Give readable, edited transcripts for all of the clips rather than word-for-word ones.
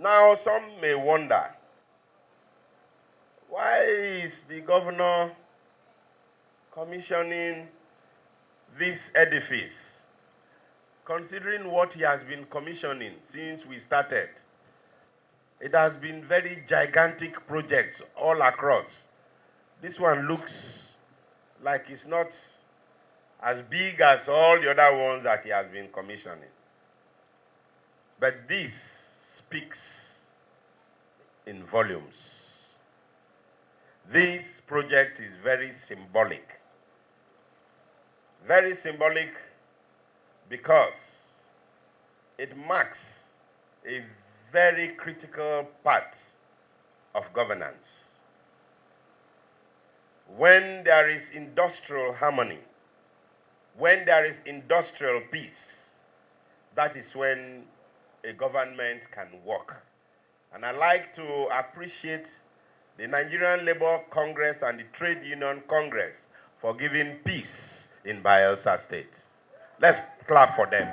Now, some may wonder, why is the governor commissioning this edifice, considering what he has been commissioning since we started? It has been very gigantic projects all across. This one looks like it's not as big as all the other ones that he has been commissioning. But this speaks in volumes. This project is very symbolic. Very symbolic because it marks a very critical part of governance. When there is industrial harmony, when there is industrial peace, that is when a government can work. And I like to appreciate the Nigerian Labour Congress and the Trade Union Congress for giving peace in Bayelsa State. Let's clap for them.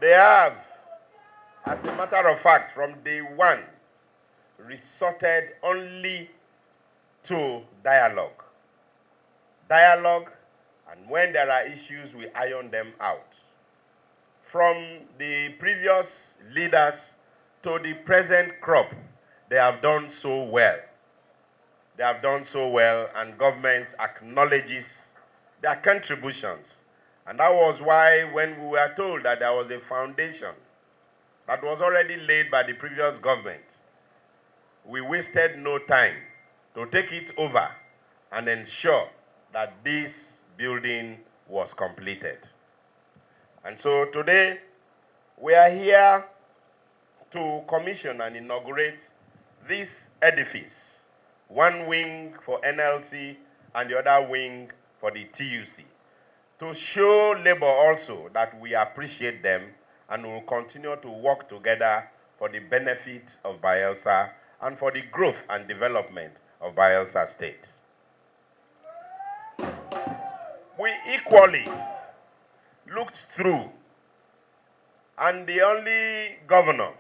They have, as a matter of fact, from day one, resorted only to dialogue. Dialogue, and when there are issues, we iron them out. From the previous leaders to the present crop, they have done so well. They have done so well, and government acknowledges their contributions. And that was why when we were told that there was a foundation that was already laid by the previous government, we wasted no time to take it over and ensure that this building was completed. And so today, we are here to commission and inaugurate this edifice, one wing for NLC and the other wing for the TUC, to show Labour also that we appreciate them and will continue to work together for the benefit of Bayelsa and for the growth and development of Bayelsa State. We equally looked through, and the only governor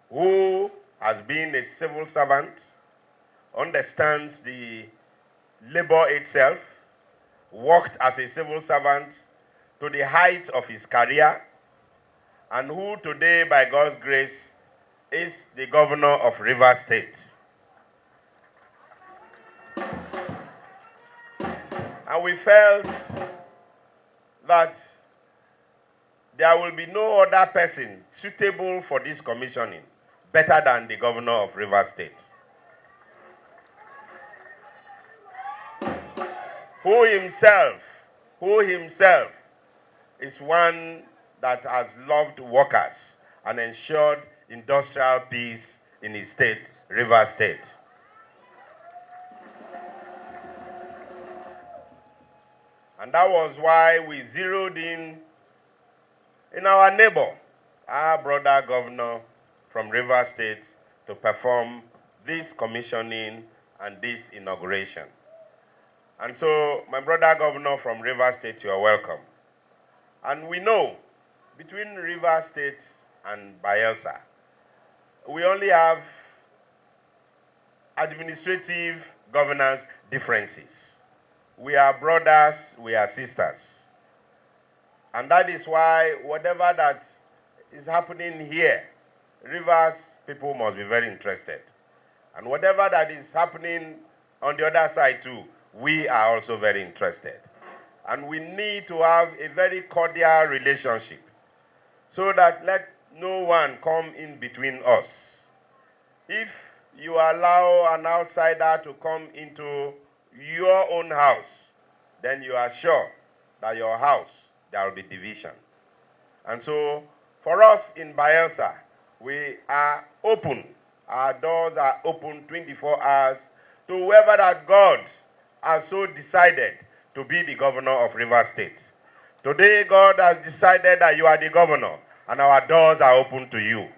who has been a civil servant, understands the labor itself, worked as a civil servant to the height of his career, and who today, by God's grace, is the governor of Rivers State. And we felt that there will be no other person suitable for this commissioning better than the governor of Rivers State, who himself is one that has loved workers and ensured industrial peace in his state, Rivers State. And that was why we zeroed in our neighbor, our brother governor from Rivers State, to perform this commissioning and this inauguration. And so, my brother governor from Rivers State, you are welcome. And we know, between Rivers State and Bayelsa, we only have administrative governance differences. We are brothers, we are sisters. And that is why whatever that is happening here, Rivers people must be very interested. And whatever that is happening on the other side too, we are also very interested. And we need to have a very cordial relationship so that let no one come in between us. If you allow an outsider to come into your own house, then you are sure that your house, there will be division. And so, for us in Bayelsa, we are open. Our doors are open 24 hours to whoever that God has so decided to be the governor of Rivers State. Today, God has decided that you are the governor, and our doors are open to you.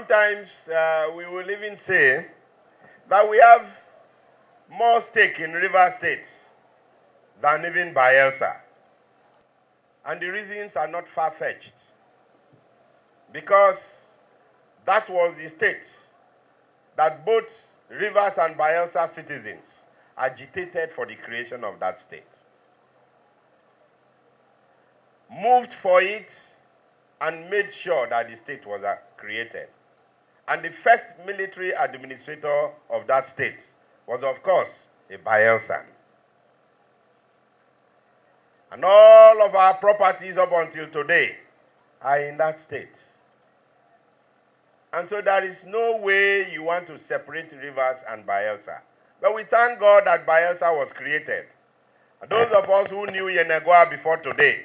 sometimes we will even say that we have more stake in River State than even Bayelsa. And the reasons are not far-fetched. Because that was the state that both Rivers and Bayelsa citizens agitated for the creation of that state. Moved for it and made sure that the state was created. And the first military administrator of that state was, of course, a Bayelsan. And all of our properties up until today are in that state. And so there is no way you want to separate Rivers and Bayelsa. But we thank God that Bayelsa was created. And those of us who knew Yenagoa before today,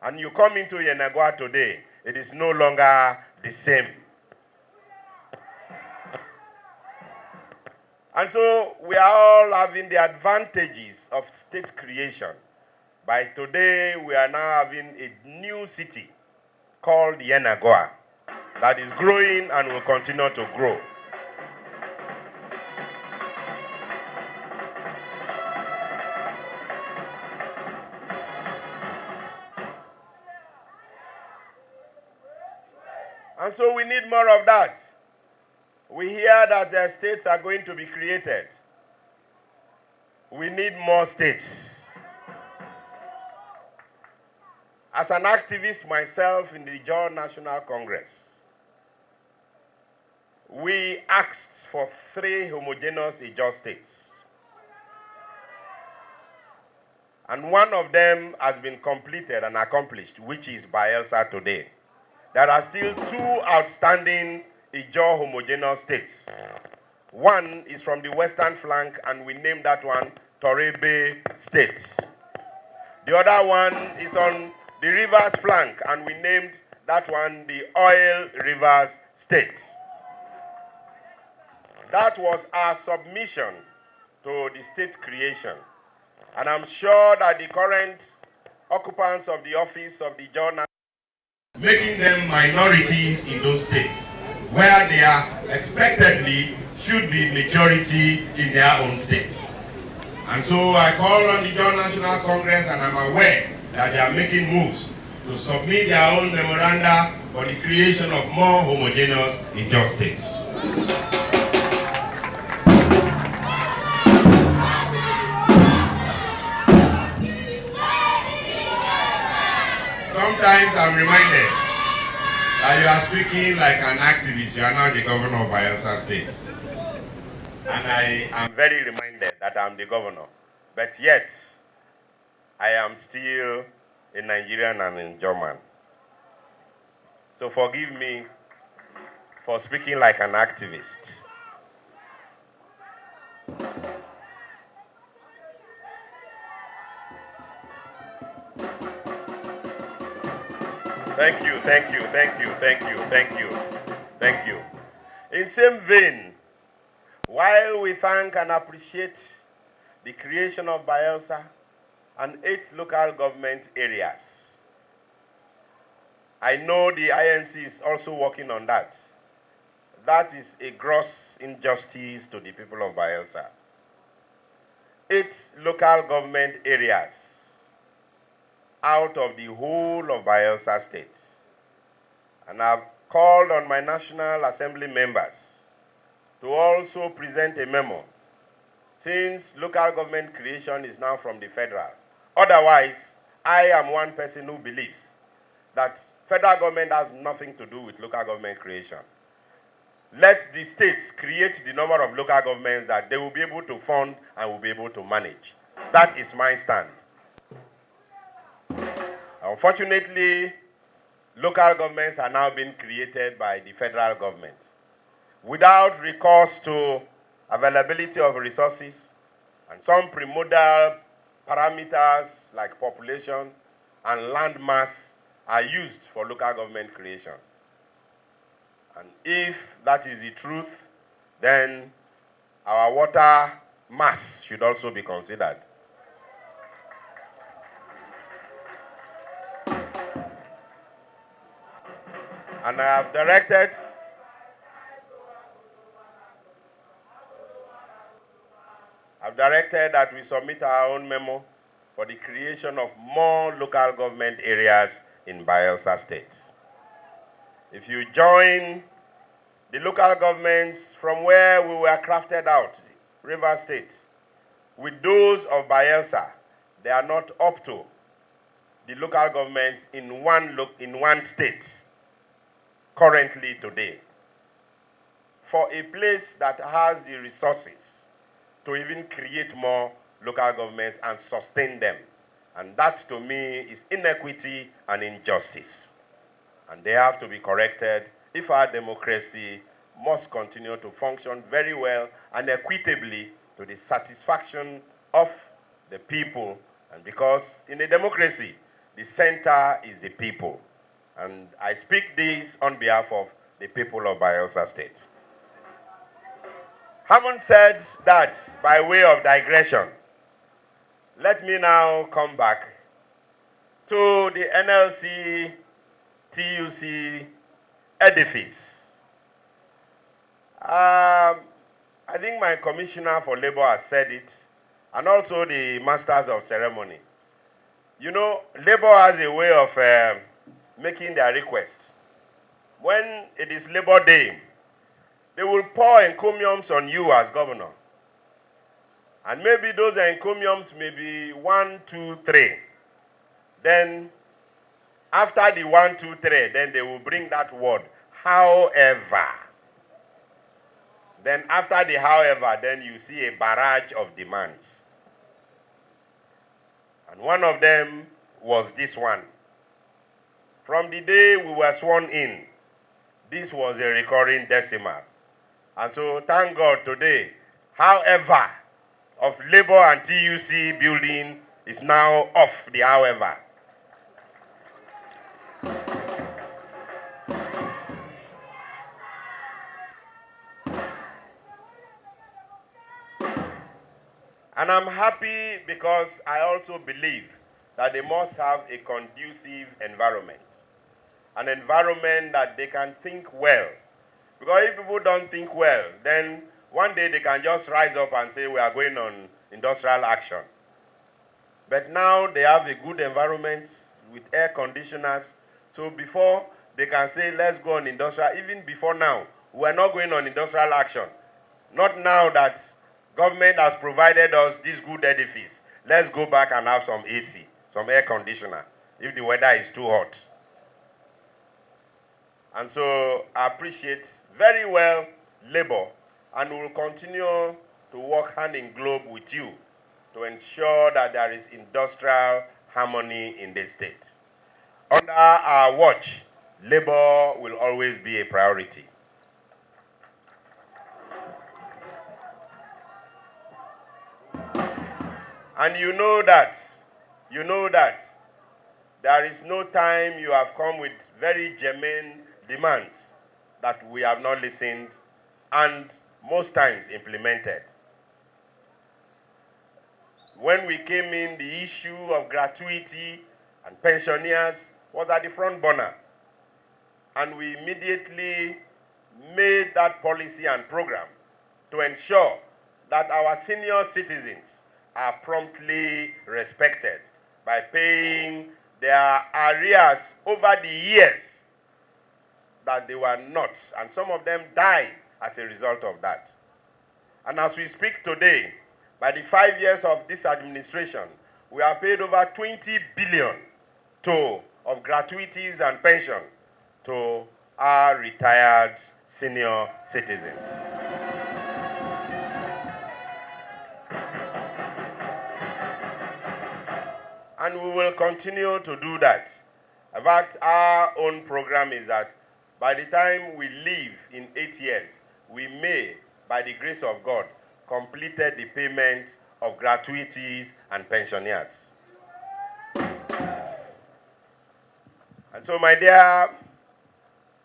and you come into Yenagoa today, it is no longer the same. And so we are all having the advantages of state creation. By today, we are now having a new city called Yenagoa that is growing and will continue to grow. And so we need more of that. We hear that the states are going to be created. We need more states. As an activist myself in the Ijaw National Congress, we asked for 3 homogeneous Ijaw states. And one of them has been completed and accomplished, which is Bayelsa today. There are still 2 outstanding Ijaw homogeneous states. One is from the western flank, and we named that one Torebe State. The other one is on the Rivers flank, and we named that one the Oil Rivers State. That was our submission to the state creation. And I'm sure that the current occupants of the office of the Ijaw, making them minorities in those states, where they are expectedly should be majority in their own states. And so I call on the Ijaw National Congress, and I'm aware that they are making moves to submit their own memoranda for the creation of more homogeneous Ijaw states. Sometimes I'm reminded that you are speaking like an activist. You are now the governor of Bayelsa State. And I am very reminded that I'm the governor. But yet, I am still a Nigerian and a German. So forgive me for speaking like an activist. Thank you, thank you, thank you, thank you, thank you, thank you. In same vein, while we thank and appreciate the creation of Bayelsa and 8 local government areas, I know the INC is also working on that. That is a gross injustice to the people of Bayelsa. 8 local government areas out of the whole of Bayelsa State. And I've called on my National Assembly members to also present a memo, since local government creation is now from the federal. Otherwise, I am one person who believes that federal government has nothing to do with local government creation. Let the states create the number of local governments that they will be able to fund and will be able to manage. That is my stand. Unfortunately, local governments are now being created by the federal government without recourse to availability of resources, and some primordial parameters like population and land mass are used for local government creation. And if that is the truth, then our water mass should also be considered. And I have directed I've directed that we submit our own memo for the creation of more local government areas in Bayelsa State. If you join the local governments from where we were crafted out, River State, with those of Bayelsa, they are not up to the local governments in one state currently today. For a place that has the resources to even create more local governments and sustain them. And that, to me, is inequity and injustice. And they have to be corrected if our democracy must continue to function very well and equitably to the satisfaction of the people. And because in a democracy, the center is the people. And I speak this on behalf of the people of Bayelsa State. Having said that, by way of digression, let me now come back to the NLC TUC edifice. I think my commissioner for labor has said it, and also the masters of ceremony. You know, labor has a way of making their request. When it is Labor Day, they will pour encomiums on you as governor. And maybe those encomiums may be 1, 2, 3. Then, after the 1, 2, 3, then they will bring that word, however. Then after the however, then you see a barrage of demands. And one of them was this one. From the day we were sworn in, this was a recurring decimal. And so, thank God today, however, of Labor and TUC building is now off the however. And I'm happy because I also believe that they must have a conducive environment. An environment that they can think well. Because if people don't think well, then one day they can just rise up and say we are going on industrial action. But now they have a good environment with air conditioners. So before they can say let's go on industrial, even before now, we are not going on industrial action. Not now that government has provided us this good edifice. Let's go back and have some AC, some air conditioner, if the weather is too hot. And so I appreciate very well labor, and we will continue to work hand in glove with you to ensure that there is industrial harmony in the state. Under our watch, labor will always be a priority. And you know that there is no time you have come with very germane demands that we have not listened and most times implemented. When we came in, the issue of gratuity and pensioners was at the front burner. And we immediately made that policy and program to ensure that our senior citizens are promptly respected by paying their arrears over the years that they were not. And some of them died as a result of that. And as we speak today, by the 5 years of this administration, we have paid over 20 billion of gratuities and pension to our retired senior citizens. And we will continue to do that. In fact, our own program is that by the time we leave in 8 years, we may, by the grace of God, completed the payment of gratuities and pensioners. And so, my dear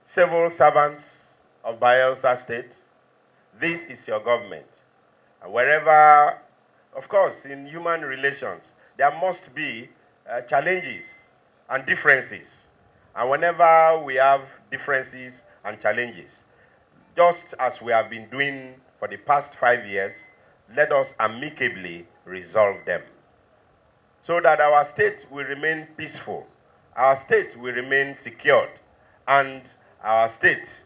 civil servants of Bayelsa State, this is your government. And wherever, of course, in human relations, there must be challenges and differences. And whenever we have differences and challenges, just as we have been doing for the past 5 years, let us amicably resolve them so that our state will remain peaceful, our state will remain secured, and our state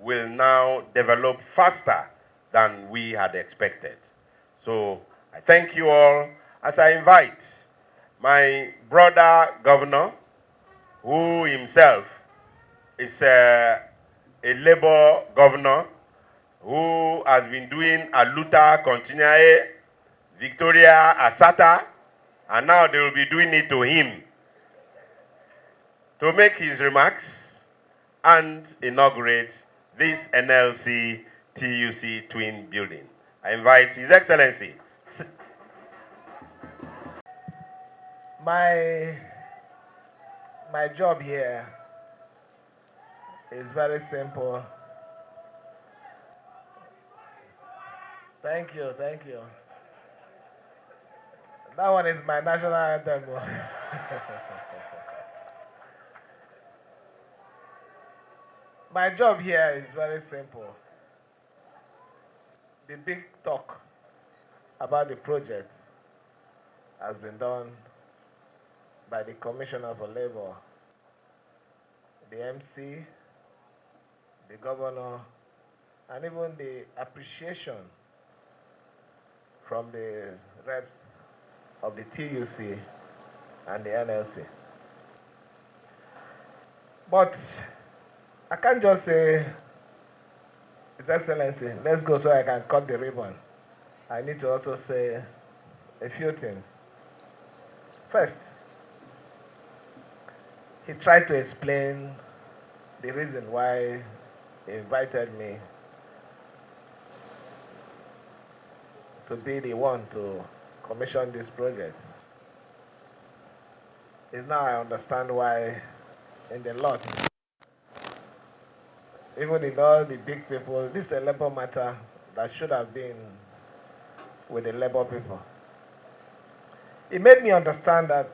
will now develop faster than we had expected. So I thank you all as I invite my brother governor, who himself is a Labour governor, who has been doing Aluta Continuae, Victoria Asata, and now they will be doing it to him, to make his remarks and inaugurate this NLC TUC twin building. I invite His Excellency. My job here is very simple. Thank you. That one is my national anthem. My job here is very simple. The big talk about the project has been done by the Commissioner for Labor, the MC, the governor, and even the appreciation from the reps of the TUC and the NLC. But I can't just say, His Excellency, let's go so I can cut the ribbon. I need to also say a few things. First, he tried to explain the reason why he invited me to be the one to commission this project. It's now I understand why in the lot, even in all the big people, this is a labor matter that should have been with the labor people. It made me understand that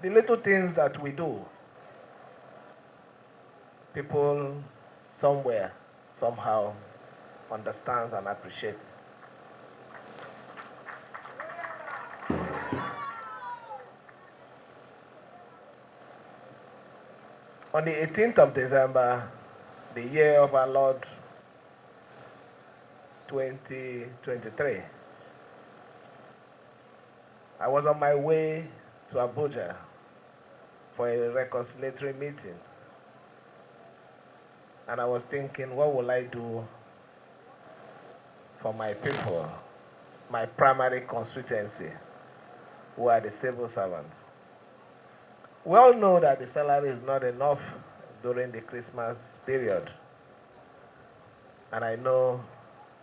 the little things that we do, people somewhere, somehow understands and appreciates. On the 18th of December, the year of our Lord 2023, I was on my way to Abuja for a reconciliatory meeting. And I was thinking, what will I do for my people, my primary constituency, who are the civil servants? We all know that the salary is not enough during the Christmas period. And I know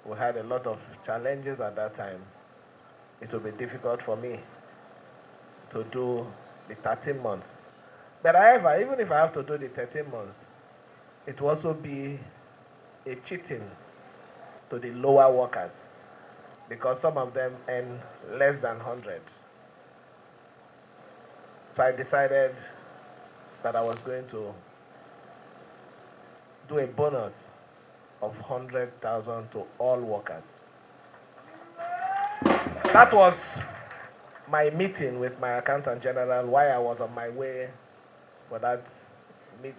we had a lot of challenges at that time. It will be difficult for me to do the 13 months. But however, even if I have to do the 13 months, it will also be a cheating to the lower workers because some of them earn less than 100. So I decided that I was going to do a bonus of 100,000 to all workers. That was my meeting with my accountant general while I was on my way for that meeting.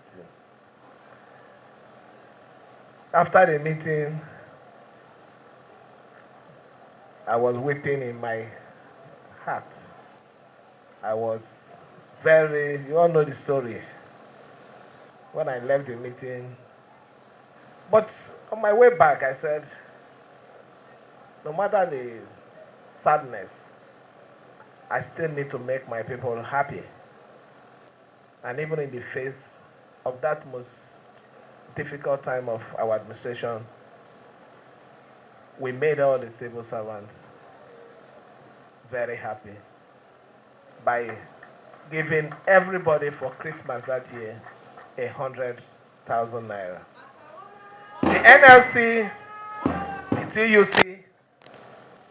After the meeting, I was weeping in my heart. I was you all know the story. When I left the meeting, but on my way back, I said, no matter the sadness, I still need to make my people happy. And even in the face of that most difficult time of our administration, we made all the civil servants very happy by giving everybody for Christmas that year 100,000 naira. The NLC, the TUC,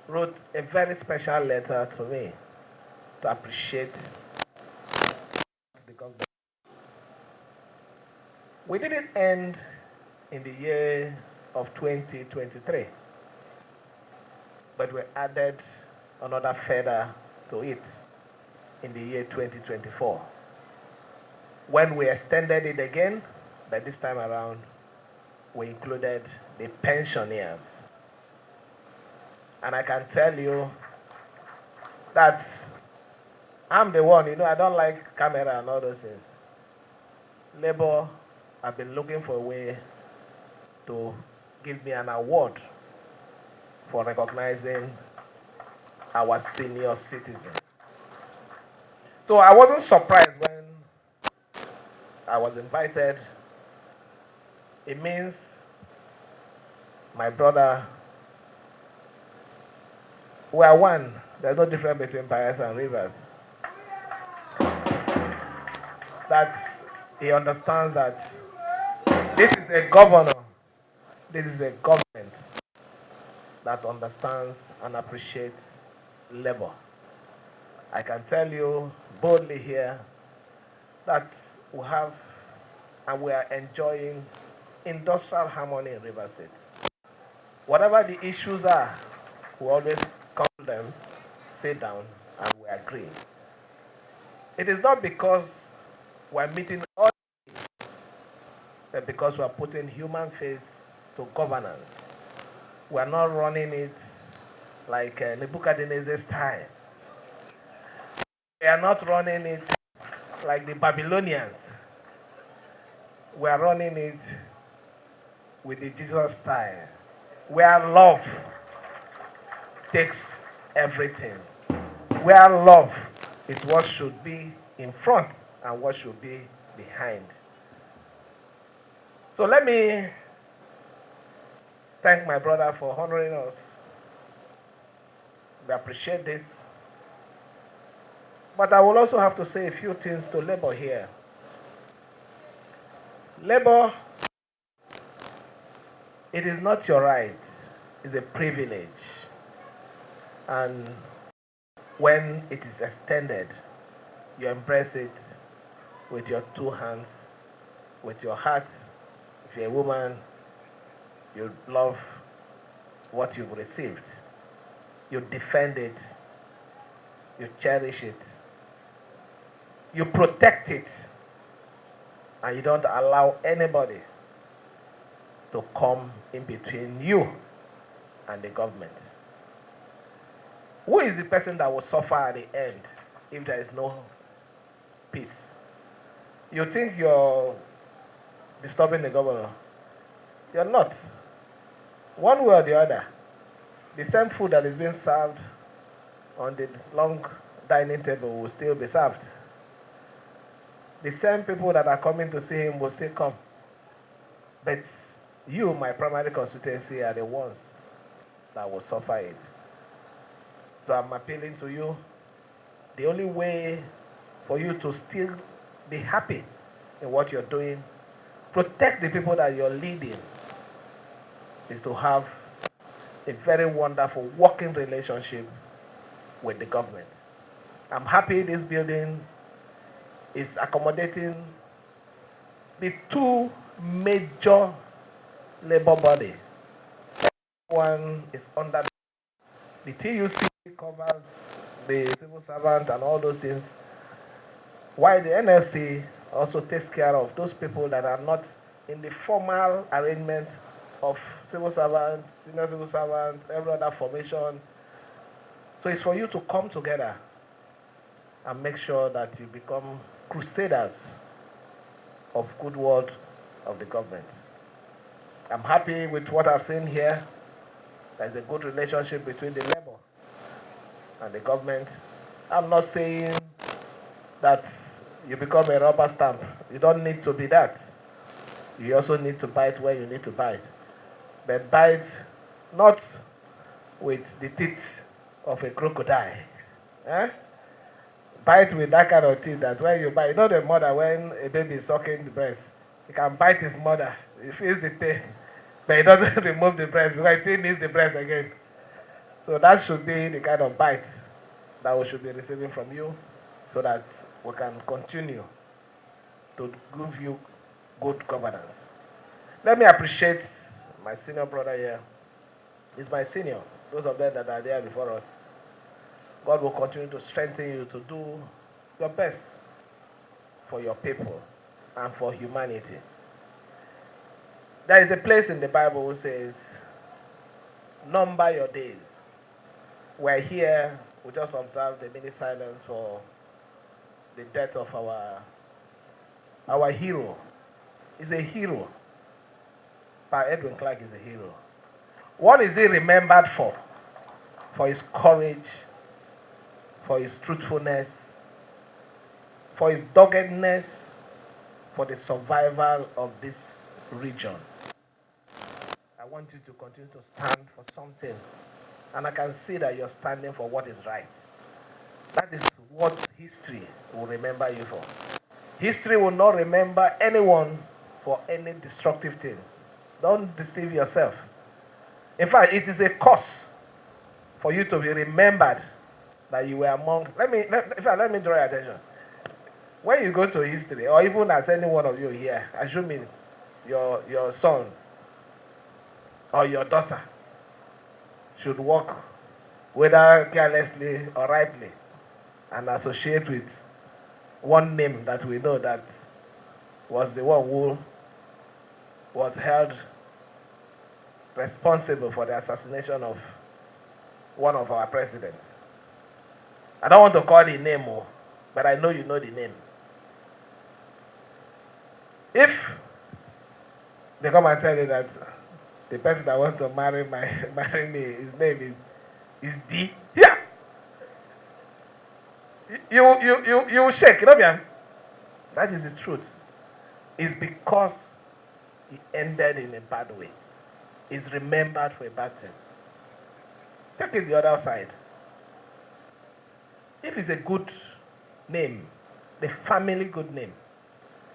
wrote a very special letter to me to appreciate the government. We didn't end in the year of 2023, but we added another feather to it in the year 2024. When we extended it again, but this time around, we included the pensioners. And I can tell you that I'm the one, I don't like camera and all those things. Labour have been looking for a way to give me an award for recognizing our senior citizens. So I wasn't surprised when I was invited. It means my brother, we are one. There's no difference between Bayelsa and Rivers. That he understands that this is a governor, this is a government that understands and appreciates labor. I can tell you boldly here that we have and we are enjoying industrial harmony in Rivers State. Whatever the issues are, we always come to them, sit down, and we agree. It is not because we're meeting all needs, but because we're putting human face to governance. We're not running it like Nebuchadnezzar style. We are not running it like the Babylonians. We are running it with the Jesus style, where love takes everything. Where love is what should be in front and what should be behind. So let me thank my brother for honoring us. We appreciate this. But I will also have to say a few things to Labour here. Labour, it is not your right, it's a privilege. And when it is extended, you embrace it with your two hands, with your heart. If you're a woman, you love what you've received. You defend it. You cherish it. You protect it. And you don't allow anybody to come in between you and the government. Who is the person that will suffer at the end if there is no peace? You think you're disturbing the governor? You're not. One way or the other, the same food that is being served on the long dining table will still be served. The same people that are coming to see him will still come. But you, my primary constituency, are the ones that will suffer it. So I'm appealing to you. The only way for you to still be happy in what you're doing, protect the people that you're leading, is to have a very wonderful working relationship with the government. I'm happy this building is accommodating the two major labor bodies. One is under the TUC covers the civil servant and all those things, while the NLC also takes care of those people that are not in the formal arrangement of civil servant, senior civil servant, every other formation. So it's for you to come together and make sure that you become crusaders of good word of the government. I'm happy with what I've seen here. There's a good relationship between the labor and the government. I'm not saying that you become a rubber stamp. You don't need to be that. You also need to bite where you need to bite. But bite not with the teeth of a crocodile. Eh? Bite with that kind of teeth that when you bite, you know the mother when a baby is sucking the breast, he can bite his mother. He feels the pain, but he doesn't remove the breast because he still needs the breast again. So that should be the kind of bite that we should be receiving from you so that we can continue to give you good governance. Let me appreciate my senior brother here. He's my senior. Those of them that are there before us. God will continue to strengthen you to do your best for your people and for humanity. There is a place in the Bible which says, number your days. We're here, we just observe the minute silence for the death of our hero. He's a hero. Pa Edwin Clark is a hero. What is he remembered for? For his courage, for his truthfulness, for his doggedness, for the survival of this region. I want you to continue to stand for something. And I can see that you're standing for what is right. That is what history will remember you for. History will not remember anyone for any destructive thing. Don't deceive yourself. In fact, it is a curse for you to be remembered that you were among. Let me draw your attention. When you go to history, or even as any one of you here, assuming your son or your daughter should walk, whether carelessly or rightly, and associate with one name that we know that was the one who was held responsible for the assassination of one of our presidents. I don't want to call the name, but I know you know the name. If they come and tell you that the person that wants to marry me, his name is D, yeah, you shake, you know, man. That is the truth. It's because he ended in a bad way. He's remembered for a bad thing. Take it the other side. If it's a good name, the family good name.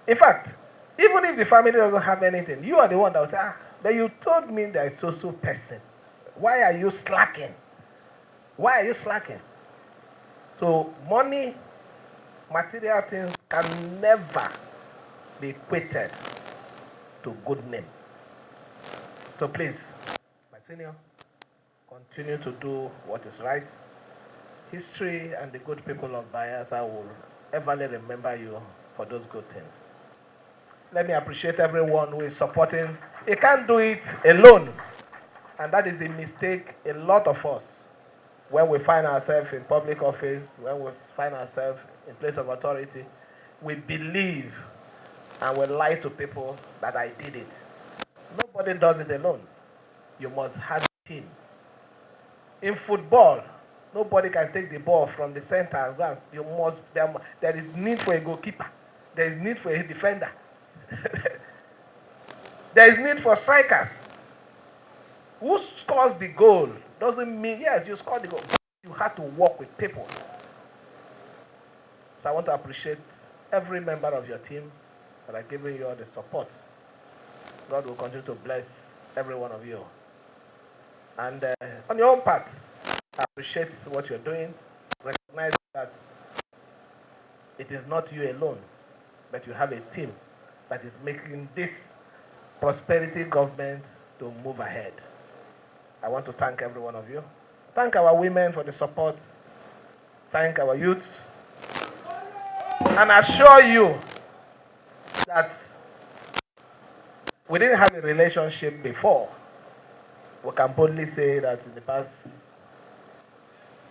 In fact, even if the family doesn't have anything, you are the one that will say, but you told me there is so person. Why are you slacking? Why are you slacking? So money, material things can never be equated to good name. So please, my senior, continue to do what is right. History and the good people of Bayelsa will everly remember you for those good things. Let me appreciate everyone who is supporting. You can't do it alone. And that is a mistake a lot of us, when we find ourselves in public office, when we find ourselves in place of authority, we believe and we lie to people that I did it. Nobody does it alone. You must have a team. In football, nobody can take the ball from the center. You must. There is need for a goalkeeper. There is need for a defender. There is need for strikers. Who scores the goal doesn't mean, yes, you score the goal. You have to work with people. So I want to appreciate every member of your team that are giving you all the support. God will continue to bless every one of you. And on your own part, I appreciate what you're doing. Recognize that it is not you alone, but you have a team that is making this prosperity government to move ahead. I want to thank every one of you. Thank our women for the support. Thank our youth. And assure you that we didn't have a relationship before. We can boldly say that in the past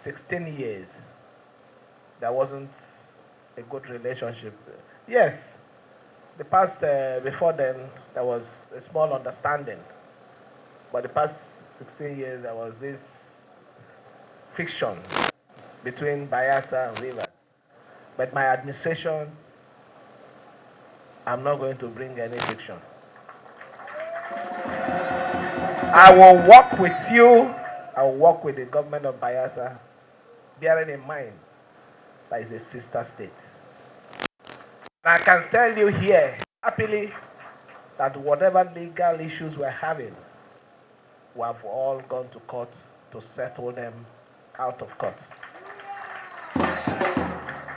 16 years, there wasn't a good relationship. Yes, the past, before then, there was a small understanding. But the past 16 years, there was this friction between Bayelsa and Rivers. But my administration, I'm not going to bring any friction. I will work with you. I will work with the government of Bayelsa, bearing in mind that it's a sister state. And I can tell you here, happily, that whatever legal issues we're having, we have all gone to court to settle them out of court.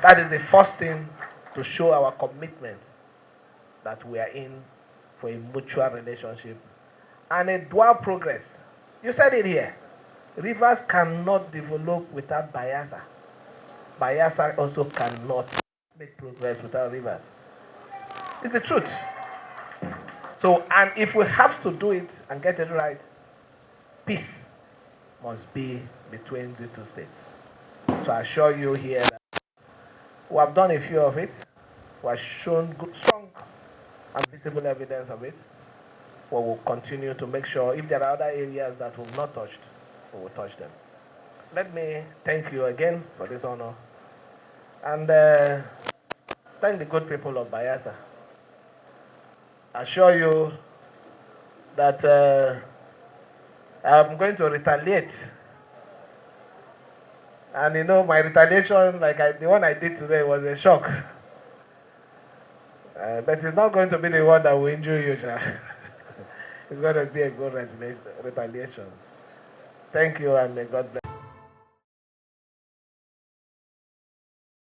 That is the first thing to show our commitment that we are in for a mutual relationship and a dual progress. You said it here. Rivers cannot develop without Bayelsa. Bayelsa also cannot make progress without rivers. It's the truth. So, and if we have to do it and get it right, peace must be between the two states. So I assure you here that we have done a few of it. We have shown good, strong and visible evidence of it. We will continue to make sure if there are other areas that we've not touched, we will touch them. Let me thank you again for this honor. And thank the good people of Bayelsa. I assure you that I'm going to retaliate. And you know, my retaliation, like the one I did today, was a shock. But it's not going to be the one that will injure you, It's going to be a good retaliation. Thank you, and may God bless.